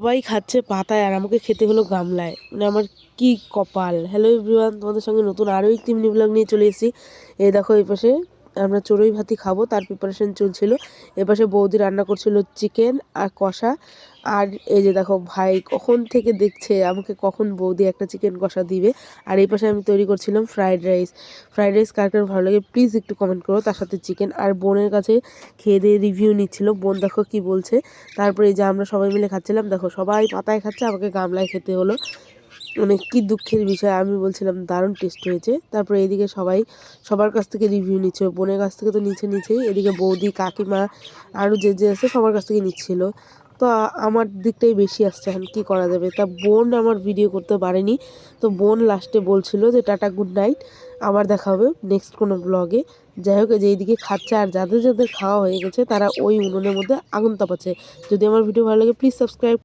সবাই খাচ্ছে পাতায় আর আমাকে খেতে হলো গামলায়। মানে আমার কি কপাল। হ্যালো এভরিওয়ান, তোমাদের সঙ্গে নতুন আরও একটি মিনি ব্লগ নিয়ে চলে এসেছি। এই দেখো, এই পাশে আমরা চড়ুই ভাতি খাবো, তার প্রিপারেশন চলছিল। এপাশে বৌদি রান্না করছিল চিকেন আর কষা। আর এই যে দেখো, ভাই কখন থেকে দেখছে আমাকে কখন বৌদি একটা চিকেন কষা দিবে। আর এই পাশে আমি তৈরি করছিলাম ফ্রাইড রাইস। ফ্রাইড রাইস কার কার ভালো লাগে প্লিজ একটু কমেন্ট করো, তার সাথে চিকেন। আর বোনের কাছে খেয়ে দিয়ে রিভিউ নিচ্ছিল, বোন দেখো কি বলছে। তারপরে এই যে আমরা সবাই মিলে খাচ্ছিলাম, দেখো সবাই পাতায় খাচ্ছে, আমাকে গামলায় খেতে হলো। মানে কি দুঃখের বিষয়। আমি বলছিলাম দারুণ টেস্ট হয়েছে। তারপরে এদিকে সবাই সবার কাছ থেকে রিভিউ নিচ্ছে, বোনের কাছ থেকে তো নিচেই, এদিকে বৌদি কাকিমা আরও যে যে আছে সবার কাছ থেকে নিচ্ছিল। তো আমার দিকটাই বেশি আসছে, এখন কী করা যাবে। তা বোন আমার ভিডিও করতে পারেনি, তো বোন লাস্টে বলছিল যে টাটা গুড নাইট, আবার দেখা হবে নেক্সট কোনো ব্লগে। যাই হোক, যে এইদিকে খাচ্ছে আর যাদের যাদের খাওয়া হয়ে গেছে তারা ওই উনুনের মধ্যে আগুন তাপাচ্ছে। যদি আমার ভিডিও ভালো লাগে প্লিজ সাবস্ক্রাইব।